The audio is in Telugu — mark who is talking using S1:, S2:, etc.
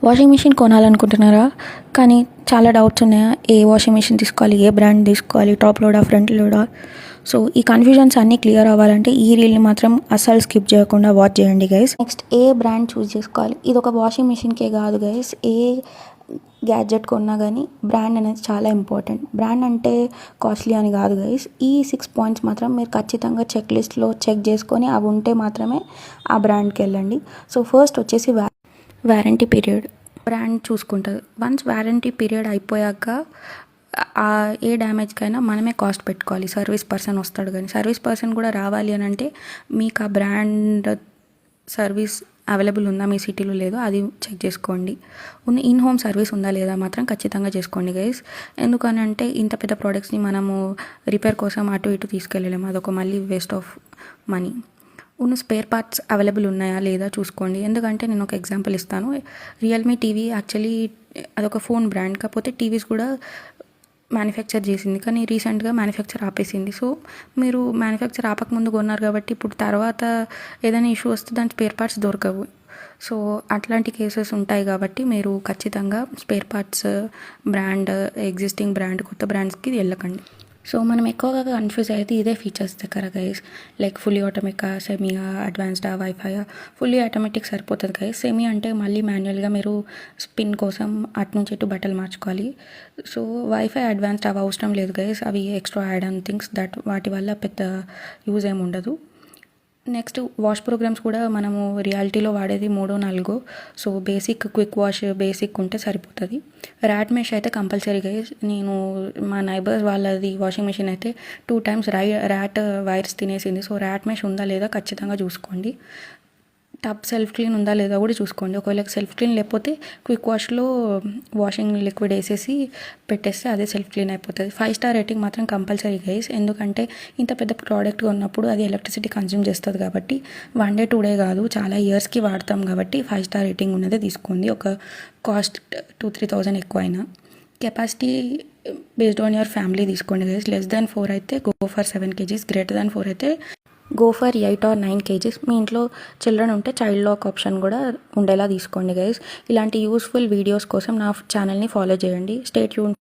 S1: Washing machine కొనాలనుకుంటున్నారా? కానీ చాలా డౌట్స్ ఉన్నాయా? ఏ వాషింగ్ మిషన్ తీసుకోవాలి? ఏ బ్రాండ్ తీసుకోవాలి? Top Lodha? Front Lodha? So ఈ కన్ఫ్యూజన్స్ అన్నీ క్లియర్ అవ్వాలంటే ఈ రీల్ని మాత్రం అస్సలు స్కిప్ చేయకుండా వాచ్ చేయండి గైస్. నెక్స్ట్ ఏ బ్రాండ్ చూస్ చేసుకోవాలి? ఇది ఒక వాషింగ్ మిషన్కే కాదు గైస్, ఏ గ్యాడ్జెట్ కొన్నా కానీ బ్రాండ్ అనేది చాలా ఇంపార్టెంట్. బ్రాండ్ అంటే కాస్ట్లీ అని కాదు గైస్. ఈ 6 పాయింట్స్ మాత్రం మీరు ఖచ్చితంగా చెక్ లిస్ట్లో చెక్ చేసుకొని అవి ఉంటే మాత్రమే ఆ బ్రాండ్కి వెళ్ళండి. సో ఫస్ట్ వచ్చేసి వారంటీ పీరియడ్. బ్రాండ్ చూసుకుంటుంది. వన్స్ వారంటీ పీరియడ్ అయిపోయాక ఏ డ్యామేజ్కైనా మనమే కాస్ట్ పెట్టుకోవాలి. సర్వీస్ పర్సన్ వస్తాడు, కానీ సర్వీస్ పర్సన్ కూడా రావాలి అని అంటే మీకు ఆ బ్రాండ్ సర్వీస్ అవైలబుల్ ఉందా మీ సిటీలో లేదో అది చెక్ చేసుకోండి. ఇన్ హోమ్ సర్వీస్ ఉందా లేదా మాత్రం ఖచ్చితంగా చేసుకోండి గైస్. ఎందుకనంటే ఇంత పెద్ద ప్రోడక్ట్స్ని మనము రిపేర్ కోసం అటు ఇటు తీసుకెళ్ళలేము, అదొక మళ్ళీ waste of money. Spare parts available ఉన్నాయా లేదా చూసుకోండి. ఎందుకంటే నేను ఒక ఎగ్జాంపుల్ ఇస్తాను. రియల్మీ టీవీ యాక్చువల్లీ అదొక ఫోన్ బ్రాండ్, కాకపోతే టీవీస్ కూడా మ్యానుఫ్యాక్చర్ చేసింది, కానీ రీసెంట్గా మ్యానుఫ్యాక్చర్ ఆపేసింది. సో మీరు మ్యానుఫ్యాక్చర్ ఆపకముందు కొన్నారు కాబట్టి ఇప్పుడు తర్వాత ఏదైనా ఇష్యూ వస్తే దాని స్పేర్ పార్ట్స్ దొరకవు. సో అట్లాంటి కేసెస్ ఉంటాయి కాబట్టి మీరు ఖచ్చితంగా spare parts brand, existing brand, కొత్త బ్రాండ్స్కి వెళ్ళకండి. సో మనం ఎక్కువగా కన్ఫ్యూజ్ అయితే ఇదే ఫీచర్స్ దగ్గర గైస్, లైక్ ఫుల్లీ ఆటోమేటిక్, సెమీయా, అడ్వాన్స్డా, వైఫైయా. ఫుల్లీ ఆటోమేటిక్ సరిపోతుంది గైస్. సెమీ అంటే మళ్ళీ మాన్యువల్గా మీరు స్పిన్ కోసం అటు నుంచి ఇటు బట్టలు మార్చుకోవాలి. సో వైఫై, అడ్వాన్స్డ్ అవి అవసరం లేదు గైస్, అవి extra add on things that వాటి వల్ల పెద్ద యూజ్ ఏమి ఉండదు. నెక్స్ట్ వాష్ ప్రోగ్రామ్స్ కూడా మనము రియాలిటీలో వాడేది 3-4. So basic, quick wash basic ఉంటే సరిపోతుంది. ర్యాట్ మెష్ అయితే కంపల్సరీ గైస్. నేను మా నైబర్స్ వాళ్ళది వాషింగ్ మిషన్ అయితే 2 times ర్యాట్ వైర్స్ తినేసింది. సో ర్యాట్ మెష్ ఉందా లేదా ఖచ్చితంగా చూసుకోండి. టబ్ సెల్ఫ్ క్లీన్ ఉందా లేదా కూడా చూసుకోండి. ఒకవేళ సెల్ఫ్ క్లీన్ లేకపోతే క్విక్ వాష్లో వాషింగ్ లిక్విడ్ వేసేసి పెట్టేస్తే అదే సెల్ఫ్ క్లీన్ అయిపోతుంది. 5 star రేటింగ్ మాత్రం కంపల్సరీ గైస్. ఎందుకంటే ఇంత పెద్ద ప్రోడక్ట్ ఉన్నప్పుడు అది ఎలక్ట్రిసిటీ కన్జ్యూమ్ చేస్తుంది కాబట్టి 1 day 2 day కాదు, చాలా ఇయర్స్కి వాడతాం కాబట్టి 5 star రేటింగ్ ఉన్నదే తీసుకోండి. ఒక కాస్ట్ 2-3 thousand ఎక్కువైనా. Capacity based on your family తీసుకోండి గైస్. less than 4 అయితే go for 7 kgs, greater than 4 అయితే గో ఫర్ 8 or 9 kgs. మీ ఇంట్లో చిల్డ్రన్ ఉంటే చైల్డ్ లాక్ ఆప్షన్ కూడా ఉండేలా తీసుకోండి గైస్. ఇలాంటి యూస్ఫుల్ వీడియోస్ కోసం నా ఛానల్ని ఫాలో చేయండి. Stay tune.